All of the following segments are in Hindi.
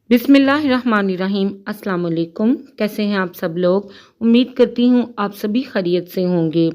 बिस्मिल्लाहिर्रहमानिर्रहीम। अस्सलाम वालेकुम। कैसे हैं आप सब लोग? उम्मीद करती हूँ आप सभी खैरियत से होंगे।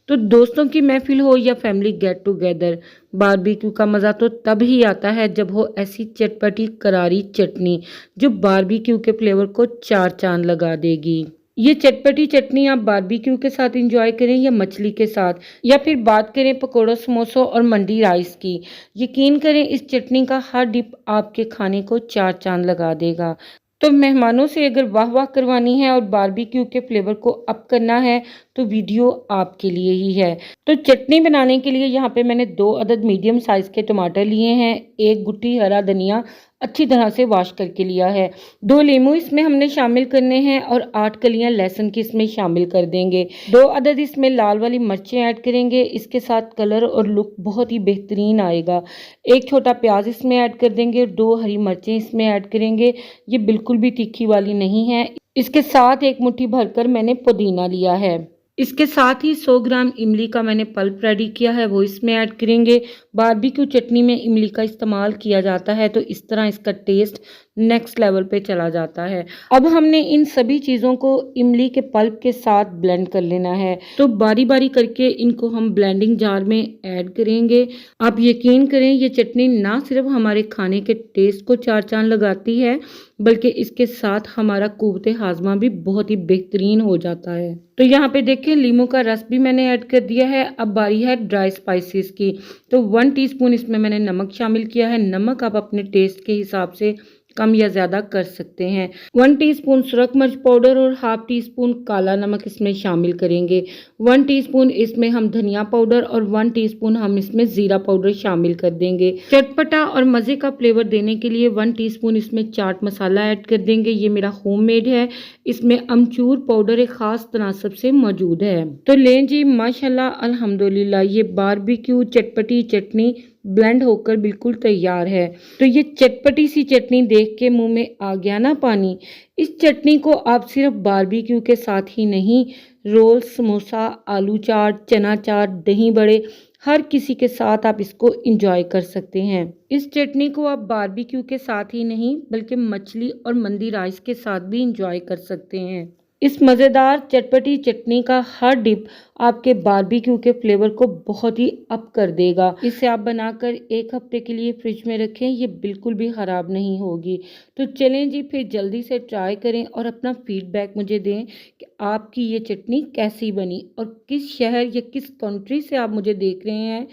तो दोस्तों की महफिल हो या फैमिली गेट टुगेदर, बारबेक्यू का मज़ा तो तब ही आता है जब हो ऐसी चटपटी करारी चटनी जो बारबेक्यू के फ्लेवर को चार चांद लगा देगी। ये चटपटी चटनी आप बारबेक्यू के साथ इंजॉय करें या मछली के साथ, या फिर बात करें पकौड़ों, समोसों और मंडी राइस की, यकीन करें इस चटनी का हर डिप आपके खाने को चार चांद लगा देगा। तो मेहमानों से अगर वाह वाह करवानी है और बारबेक्यू के फ्लेवर को अप करना है तो वीडियो आपके लिए ही है। तो चटनी बनाने के लिए यहाँ पे मैंने 2 अदद मीडियम साइज़ के टमाटर लिए हैं, 1 गुट्ठी हरा धनिया अच्छी तरह से वॉश करके लिया है, 2 नींबू इसमें हमने शामिल करने हैं और 8 कलियां लहसुन की इसमें शामिल कर देंगे। 2 अदद इसमें लाल वाली मिर्चें ऐड करेंगे, इसके साथ कलर और लुक बहुत ही बेहतरीन आएगा। 1 छोटा प्याज इसमें ऐड कर देंगे और 2 हरी मिर्चें इसमें ऐड करेंगे। ये बिल्कुल भी तीखी वाली नहीं है। इसके साथ 1 मुट्ठी भरकर मैंने पुदीना लिया है। इसके साथ ही 100 ग्राम इमली का मैंने पल्प रेडी किया है, वो इसमें ऐड करेंगे। बारबेक्यू चटनी में इमली का इस्तेमाल किया जाता है तो इस तरह इसका टेस्ट नेक्स्ट लेवल पे चला जाता है। अब हमने इन सभी चीज़ों को इमली के पल्प के साथ ब्लेंड कर लेना है। तो बारी बारी करके इनको हम ब्लेंडिंग जार में ऐड करेंगे। आप यकीन करें ये चटनी ना सिर्फ हमारे खाने के टेस्ट को चार चांद लगाती है, बल्कि इसके साथ हमारा कुव्वते हाजमा भी बहुत ही बेहतरीन हो जाता है। तो यहाँ पे देखें लीमू का रस भी मैंने ऐड कर दिया है। अब बारी है ड्राई स्पाइसेस की। तो 1 टीस्पून इसमें मैंने नमक शामिल किया है। नमक आप अपने टेस्ट के हिसाब से कम या ज़्यादा कर सकते हैं। 1 टीस्पून सुरख मिर्च पाउडर और हाफ टीस्पून काला नमक इसमें शामिल करेंगे। 1 टीस्पून इसमें हम धनिया पाउडर और 1 टीस्पून हम इसमें ज़ीरा पाउडर शामिल कर देंगे। चटपटा और मज़े का फ्लेवर देने के लिए 1 टीस्पून इसमें चाट मसाला ऐड कर देंगे। ये मेरा होममेड है, इसमें अमचूर पाउडर एक ख़ास तनासब से मौजूद है। तो लें जी, माशाल्लाह अल्हम्दुलिल्लाह ये बारबेक्यू चटपटी चटनी ब्लेंड होकर बिल्कुल तैयार है। तो ये चटपटी सी चटनी देख के मुंह में आ गया ना पानी। इस चटनी को आप सिर्फ बारबेक्यू के साथ ही नहीं, रोल, समोसा, आलू चाट, चना चाट, दही बड़े, हर किसी के साथ आप इसको इंजॉय कर सकते हैं। इस चटनी को आप बारबेक्यू के साथ ही नहीं बल्कि मछली और मंदी राइस के साथ भी इंजॉय कर सकते हैं। इस मज़ेदार चटपटी चटनी का हर डिप आपके बारबेक्यू के फ्लेवर को बहुत ही अप कर देगा। इसे आप बनाकर 1 हफ्ते के लिए फ्रिज में रखें, ये बिल्कुल भी ख़राब नहीं होगी। तो चलें जी, फिर जल्दी से ट्राई करें और अपना फीडबैक मुझे दें कि आपकी ये चटनी कैसी बनी और किस शहर या किस कंट्री से आप मुझे देख रहे हैं।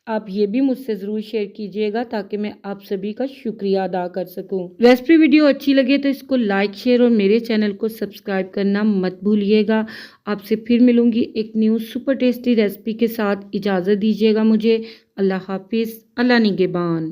आप ये भी मुझसे ज़रूर शेयर कीजिएगा ताकि मैं आप सभी का शुक्रिया अदा कर सकूं। रेसिपी वीडियो अच्छी लगे तो इसको लाइक, शेयर और मेरे चैनल को सब्सक्राइब करना मत भूलिएगा। आपसे फिर मिलूंगी एक न्यू सुपर टेस्टी रेसिपी के साथ। इजाज़त दीजिएगा मुझे। अल्लाह हाफिज़। अल्लाह निगहबान।